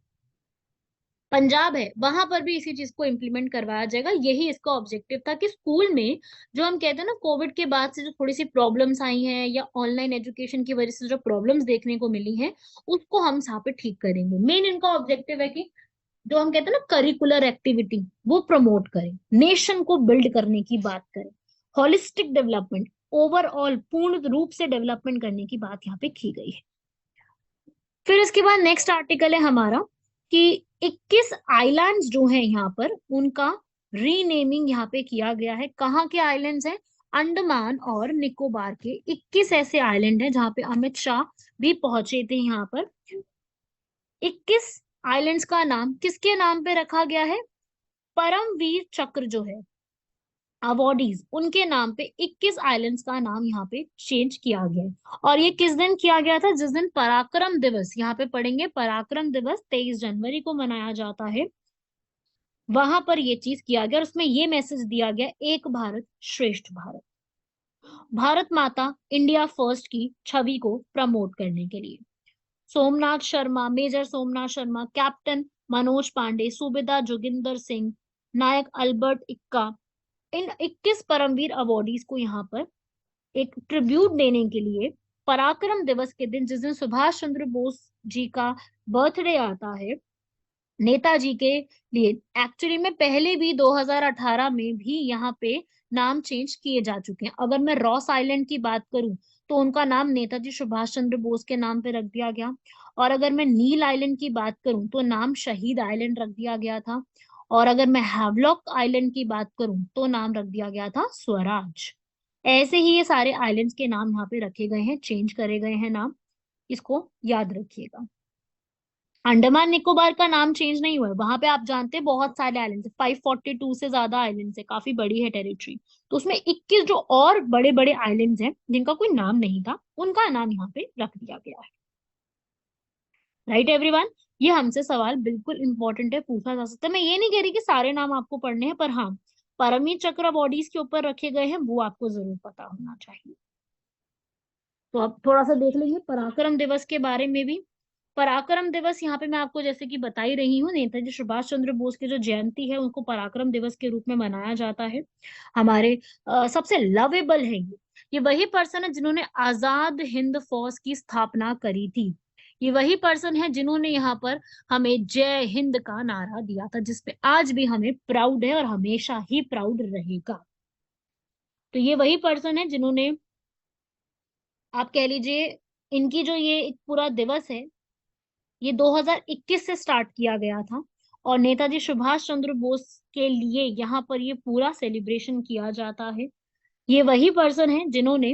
पंजाब है वहां पर भी इसी चीज को इम्प्लीमेंट करवाया जाएगा। यही इसका ऑब्जेक्टिव था कि स्कूल में जो हम कहते हैं ना, कोविड के बाद से जो थोड़ी सी प्रॉब्लम्स आई हैं या ऑनलाइन एजुकेशन की वजह से जो प्रॉब्लम्स देखने को मिली हैं, उसको हम यहाँ पे ठीक करेंगे। मेन इनका ऑब्जेक्टिव है कि जो हम कहते हैं ना करिकुलर एक्टिविटी, वो प्रमोट करें, नेशन को बिल्ड करने की बात करें, होलिस्टिक डेवलपमेंट, ओवरऑल पूर्ण रूप से डेवलपमेंट करने की बात यहाँ पे की गई है। फिर इसके बाद नेक्स्ट आर्टिकल है हमारा कि 21 आइलैंड्स जो हैं यहाँ पर उनका रीनेमिंग यहाँ पे किया गया है। कहाँ के आइलैंड्स हैं, अंडमान और निकोबार के 21 ऐसे आइलैंड हैं जहाँ पे अमित शाह भी पहुंचे थे। यहाँ पर 21 आइलैंड्स का नाम किसके नाम पे रखा गया है, परमवीर चक्र जो है अवॉर्डीज, उनके नाम पे 21 आइलैंड्स का नाम यहाँ पे चेंज किया गया है। और ये किस दिन किया गया था, जिस दिन पराक्रम दिवस, यहाँ पे पढ़ेंगे पराक्रम दिवस 23 जनवरी को मनाया जाता है, वहां पर ये चीज किया गया। और उसमें ये मैसेज दिया गया, एक भारत श्रेष्ठ भारत, भारत माता इंडिया फर्स्ट की छवि को प्रमोट करने के लिए। सोमनाथ शर्मा, मेजर सोमनाथ शर्मा, कैप्टन मनोज पांडे, सूबेदार जोगिंदर सिंह, नायक अल्बर्ट इक्का, इन 21 परमवीर अवॉर्डीज को यहाँ पर एक ट्रिब्यूट देने के लिए पराक्रम दिवस के दिन, जिस दिन सुभाष चंद्र बोस जी का बर्थडे आता है, नेताजी के लिए एक्चुअली में पहले भी 2018 में भी यहाँ पे नाम चेंज किए जा चुके हैं। अगर मैं रॉस आइलैंड की बात करूं तो उनका नाम नेताजी सुभाष चंद्र बोस के नाम पे रख दिया गया, और अगर मैं नील आइलैंड की बात करूं तो नाम शहीद आइलैंड रख दिया गया था, और अगर मैं हैवलॉक आइलैंड की बात करूं तो नाम रख दिया गया था स्वराज। ऐसे ही ये सारे आइलैंड्स के नाम यहाँ पे रखे गए हैं, चेंज करे गए हैं नाम, इसको याद रखिएगा। अंडमान निकोबार का नाम चेंज नहीं हुआ है, वहां पे आप जानते हैं बहुत सारे आइलैंड है, 542 से ज्यादा आइलैंड है, काफी बड़ी है टेरिटरी। तो उसमें 21 जो और बड़े बड़े आइलैंड्स हैं जिनका कोई नाम नहीं था, उनका नाम यहाँ पे रख दिया गया है। राइट एवरीवन, ये हमसे सवाल बिल्कुल इंपॉर्टेंट है, पूछा जा सकता है। मैं ये नहीं कह रही कि सारे नाम आपको पढ़ने हैं, पर हाँ, परमवीर चक्र बॉडीज के ऊपर रखे गए हैं वो आपको जरूर पता होना चाहिए। तो अब थोड़ा सा देख लेंगे पराक्रम दिवस के बारे में भी। पराक्रम दिवस यहाँ पे मैं आपको जैसे कि बता ही रही हूँ, नेताजी सुभाष चंद्र बोस की जो जयंती है उनको पराक्रम दिवस के रूप में मनाया जाता है। हमारे सबसे लवेबल है ये वही पर्सन है जिन्होंने आजाद हिंद फौज की स्थापना करी थी। ये वही पर्सन है जिन्होंने यहाँ पर हमें जय हिंद का नारा दिया था, जिसपे आज भी हमें प्राउड है और हमेशा ही प्राउड रहेगा। तो ये वही पर्सन है जिन्होंने, आप कह लीजिए, इनकी जो ये एक पूरा दिवस है ये 2021 से स्टार्ट किया गया था, और नेताजी सुभाष चंद्र बोस के लिए यहाँ पर ये पूरा सेलिब्रेशन किया जाता है। ये वही पर्सन है जिन्होंने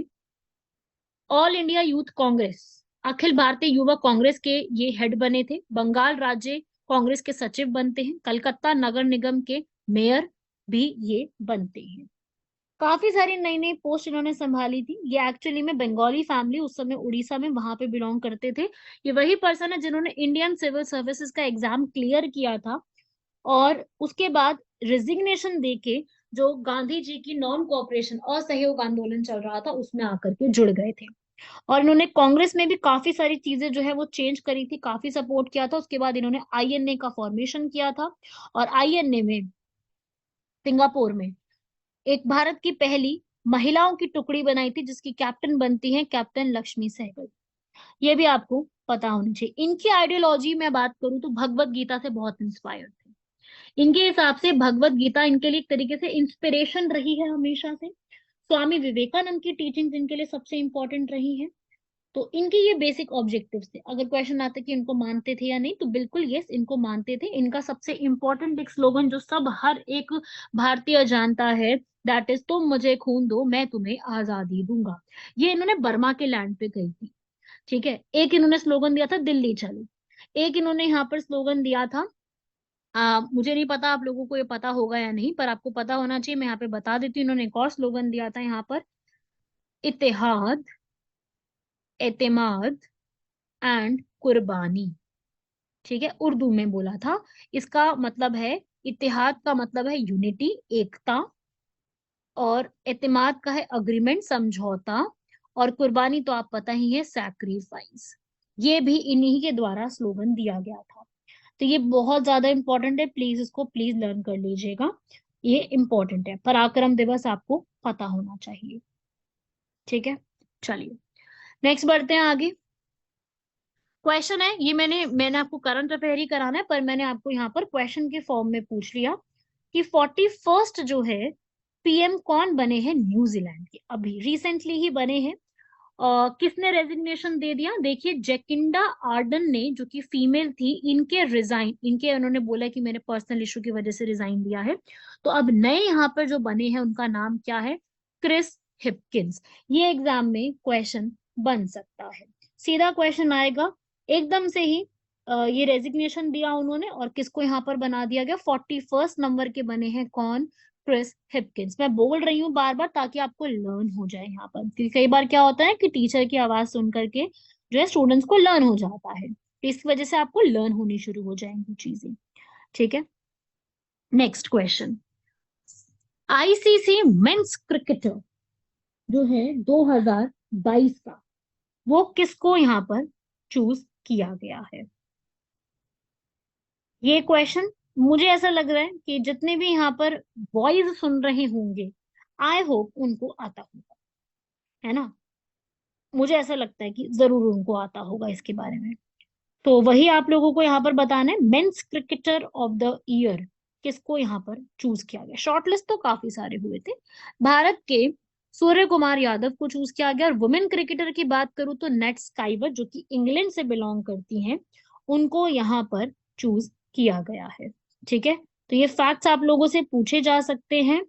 all India youth Congress, Akhil Bharatiya Yuva Congress के ये हेड बने थे, बंगाल राज्य कांग्रेस के सचिव बनते हैं, कलकत्ता नगर निगम के मेयर भी ये बनते हैं। काफी सारी नई नई पोस्ट इन्होंने संभाली थी। ये एक्चुअली में बंगाली फैमिली, उस समय उड़ीसा में वहां पे बिलोंग करते थे। ये वही पर्सन है जिन्होंने इंडियन सिविल सर्विसेज का एग्जाम क्लियर किया था, और उसके बाद रिजिग्नेशन देके जो गांधी जी की नॉन कोऑपरेशन असहयोग आंदोलन चल रहा था उसमें आकर के जुड़ गए थे। और इन्होंने कांग्रेस में भी काफी सारी चीजें जो है वो चेंज करी थी, काफी सपोर्ट किया था। उसके बाद इन्होंने आईएनए का फॉर्मेशन किया था, और आईएनए में सिंगापुर में एक भारत की पहली महिलाओं की टुकड़ी बनाई थी, जिसकी कैप्टन बनती है कैप्टन लक्ष्मी सहगल। ये भी आपको पता होनी चाहिए। इनकी आइडियोलॉजी में बात करूं तो भगवत गीता से बहुत इंस्पायर्ड थे। इनके हिसाब से भगवत गीता इनके लिए एक तरीके से इंस्पिरेशन रही है हमेशा से। स्वामी विवेकानंद की टीचिंग इनके लिए सबसे इंपॉर्टेंट रही है। तो इनके ये बेसिक ऑब्जेक्टिव्स थे। अगर क्वेश्चन आता कि इनको मानते थे या नहीं, तो बिल्कुल यस, इनको मानते थे। इनका सबसे इंपॉर्टेंट एक स्लोगन जो सब हर एक भारतीय जानता है, दैट इज तुम मुझे खून दो मैं तुम्हें आजादी दूंगा। ये इन्होंने बर्मा के लैंड पे कही थी। ठीक है, एक इन्होंने स्लोगन दिया था दिल्ली चलो, एक इन्होंने यहाँ पर स्लोगन दिया था, मुझे नहीं पता आप लोगों को ये पता होगा या नहीं, पर आपको पता होना चाहिए, मैं यहाँ पे बता देती हूँ। इन्होंने एक और स्लोगन दिया था यहाँ पर, इत्तेहाद, एतेमाद एंड कुर्बानी। ठीक है, उर्दू में बोला था। इसका मतलब है, इत्तेहाद का मतलब है यूनिटी, एकता, और एतमाद का है अग्रीमेंट, समझौता, और कुर्बानी तो आप पता ही है, सैक्रिफाइस। ये भी इन्हीं के द्वारा स्लोगन दिया गया था। तो ये बहुत ज्यादा इंपॉर्टेंट है, प्लीज इसको प्लीज लर्न कर लीजिएगा, ये इंपॉर्टेंट है। पराक्रम दिवस आपको पता होना चाहिए। ठीक है, चलिए नेक्स्ट बढ़ते हैं आगे। क्वेश्चन है, ये मैंने आपको करंट अफेयर ही कराना है, पर मैंने आपको यहाँ पर क्वेश्चन के फॉर्म में पूछ लिया कि 41st जो है पीएम कौन बने हैं न्यूजीलैंड के, अभी रिसेंटली ही बने हैं। किसने रेजिग्नेशन दे दिया? देखिए, जैकिंडा आर्डन ने, जो कि फीमेल थी, इनके उन्होंने बोला कि मैंने पर्सनल इशू की वजह से रिजाइन दिया है। तो अब नए यहाँ पर जो बने हैं उनका नाम क्या है? Chris Hipkins. ये एग्जाम में क्वेश्चन बन सकता है, सीधा क्वेश्चन आएगा एकदम से ही। ये रेजिग्नेशन दिया उन्होंने, और किसको यहाँ पर बना दिया गया? 41st नंबर के बने हैं कौन? Chris Hipkins. मैं बोल रही हूँ बार बार ताकि आपको लर्न हो जाए यहाँ पर, क्योंकि कई बार क्या होता है कि टीचर की आवाज सुन करके जो है स्टूडेंट्स को लर्न हो जाता है, तो इस वजह से आपको लर्न होनी शुरू हो जाएंगी चीजें। ठीक है, next question. ICC men's cricketer जो है 2022 का, वो किसको यहाँ पर चूज किया गया है? ये क्वेश्चन मुझे ऐसा लग रहा है कि जितने भी यहाँ पर बॉयज सुन रहे होंगे, आई होप उनको आता होगा, है ना। मुझे ऐसा लगता है कि जरूर उनको आता होगा इसके बारे में। तो वही आप लोगों को यहाँ पर बताना है, men's cricketer of the year किसको यहाँ पर चूज किया गया। शॉर्टलिस्ट तो काफी सारे हुए थे। भारत के सूर्य कुमार यादव को चूज किया गया। और वुमेन क्रिकेटर की बात करूं तो नेट स्काइवर, जो कि इंग्लैंड से बिलोंग करती हैं, उनको यहाँ पर चूज किया गया है। ठीक है, तो ये फैक्ट्स आप लोगों से पूछे जा सकते हैं,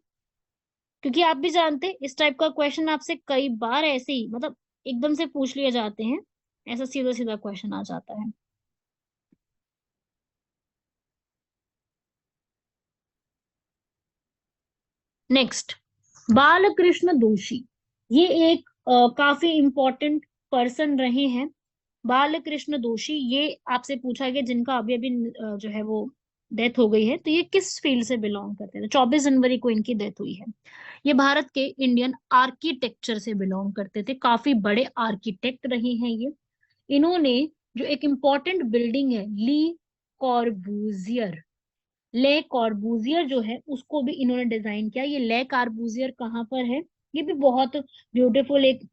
क्योंकि आप भी जानते हैं इस टाइप का क्वेश्चन आपसे कई बार ऐसे ही मतलब एकदम से पूछ लिए जाते हैं, ऐसा सीधा सीधा क्वेश्चन आ जाता है। नेक्स्ट, बालकृष्ण दोषी। ये एक काफी इंपॉर्टेंट पर्सन रहे हैं। बालकृष्ण दोषी, ये आपसे पूछा गया जिनका अभी अभी जो है वो डेथ हो गई है। तो ये किस फील्ड से बिलोंग करते थे? 24 जनवरी को इनकी डेथ हुई है। ये भारत के इंडियन आर्किटेक्चर से बिलोंग करते थे, काफी बड़े आर्किटेक्ट रहे हैं ये। इन्होंने जो एक इम्पोर्टेंट बिल्डिंग है ली कॉर्बूजियर, ले कॉर्बूजियर जो है उसको भी इन्होंने डिजाइन किया। ये ले कॉर्बूजियर कहाँ पर है? ये भी बहुत ब्यूटीफुल एक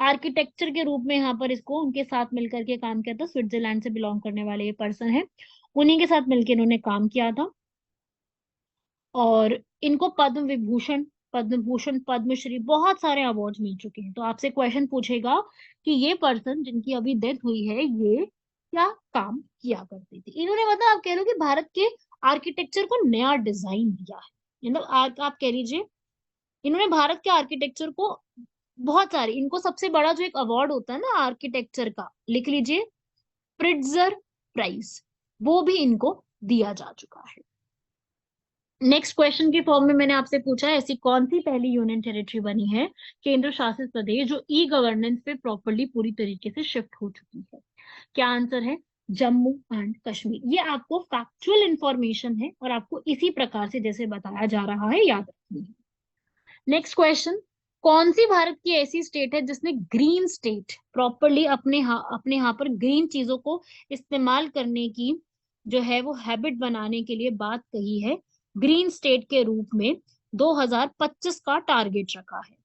आर्किटेक्चर के रूप में यहाँ पर इसको उनके साथ मिलकर के काम किया था। स्विट्जरलैंड से बिलोंग करने वाले ये पर्सन है, उन्हीं के साथ मिलकर इन्होंने काम किया था। और इनको पद्म विभूषण, पद्म भूषण, पद्मश्री, बहुत सारे अवार्ड मिल चुके हैं। तो आपसे क्वेश्चन पूछेगा कि ये पर्सन जिनकी अभी डेथ हुई है, ये क्या काम किया करते थे? इन्होंने मतलब आप कह लो कि भारत के आर्किटेक्चर को नया डिजाइन दिया है। मतलब आप कह लीजिए इन्होंने भारत के आर्किटेक्चर को बहुत सारे, इनको सबसे बड़ा जो एक अवार्ड होता है ना आर्किटेक्चर का, लिख लीजिए, प्रिट्जर प्राइज, वो भी इनको दिया जा चुका है। नेक्स्ट क्वेश्चन के फॉर्म में मैंने आपसे पूछा है, ऐसी कौन सी पहली यूनियन टेरिटरी बनी है, केंद्र शासित प्रदेश, जो ई गवर्नेंस पे प्रॉपरली पूरी तरीके से शिफ्ट हो चुकी है? क्या आंसर है? जम्मू एंड कश्मीर। ये आपको फैक्चुअल इंफॉर्मेशन है और आपको इसी प्रकार से जैसे बताया जा रहा है याद रखनी है। नेक्स्ट क्वेश्चन, कौन सी भारत की ऐसी स्टेट है जिसने ग्रीन स्टेट प्रॉपरली अपने यहाँ पर ग्रीन चीजों को इस्तेमाल करने की जो है वो हैबिट बनाने के लिए बात कही है, ग्रीन स्टेट के रूप में 2025 का टारगेट रखा है?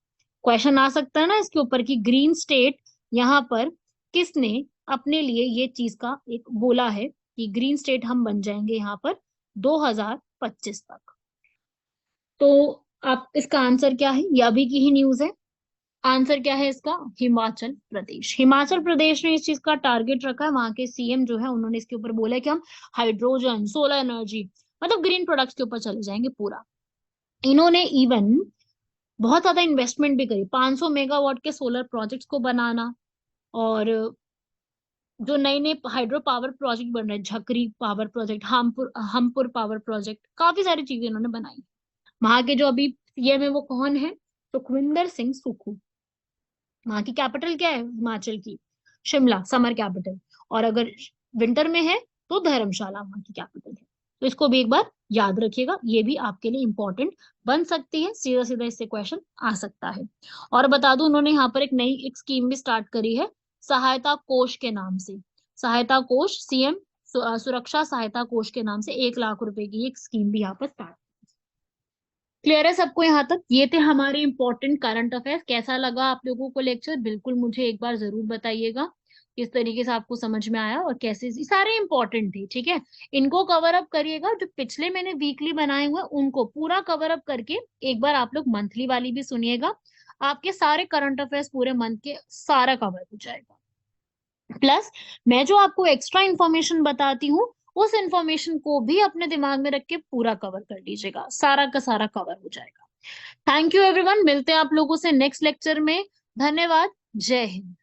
क्वेश्चन आ सकता है ना इसके ऊपर कि ग्रीन स्टेट यहाँ पर किसने अपने लिए ये चीज का एक बोला है कि ग्रीन स्टेट हम बन जाएंगे यहाँ पर 2025 तक। तो आप इसका आंसर क्या है? ये अभी की ही न्यूज है। आंसर क्या है इसका? हिमाचल प्रदेश। हिमाचल प्रदेश ने इस चीज का टारगेट रखा है। वहां के सीएम जो है उन्होंने इसके ऊपर बोला है कि हम हाइड्रोजन, सोलर एनर्जी, मतलब ग्रीन प्रोडक्ट्स के ऊपर चले जाएंगे पूरा। इन्होंने इवन बहुत ज्यादा इन्वेस्टमेंट भी करी, 500 मेगावाट के सोलर प्रोजेक्ट्स को बनाना, और जो नए नए हाइड्रो पावर प्रोजेक्ट बन रहे हैं, झकरी पावर प्रोजेक्ट, हमपुर पावर प्रोजेक्ट, काफी सारी चीजें इन्होंने बनाई। वहां के जो अभी सीएम है वो कौन है? सुखविंदर सिंह सुक्खू। वहां की कैपिटल क्या है हिमाचल की? Shimla, summer capital. और अगर विंटर में है तो धर्मशाला वहां की कैपिटल है। तो इसको भी एक बार याद रखिएगा, ये भी आपके लिए इंपॉर्टेंट बन सकती है, सीधा सीधा इससे क्वेश्चन आ सकता है। और बता दूं उन्होंने यहाँ पर एक नई एक स्कीम भी स्टार्ट करी है, सहायता कोष के नाम से। सहायता कोष, सीएम सुरक्षा सहायता कोष के नाम से 1 लाख रुपए की एक स्कीम भी यहाँ पर स्टार्ट। क्लियर है सबको यहाँ तक? ये थे हमारे इंपॉर्टेंट करंट अफेयर्स। कैसा लगा आप लोगों को लेक्चर? बिल्कुल मुझे एक बार जरूर बताइएगा किस तरीके से आपको समझ में आया और कैसे। सारे इंपॉर्टेंट थे, ठीक है। इनको कवर अप करिएगा। जो पिछले मैंने वीकली बनाए हुए उनको पूरा कवर अप करके एक बार आप लोग मंथली वाली भी सुनिएगा। आपके सारे करंट अफेयर्स पूरे मंथ के सारा कवर हो जाएगा। प्लस मैं जो आपको एक्स्ट्रा इन्फॉर्मेशन बताती हूँ उस इन्फॉर्मेशन को भी अपने दिमाग में रख के पूरा कवर कर लीजिएगा, सारा का सारा कवर हो जाएगा। थैंक यू एवरीवन, मिलते हैं आप लोगों से नेक्स्ट लेक्चर में। धन्यवाद, जय हिंद।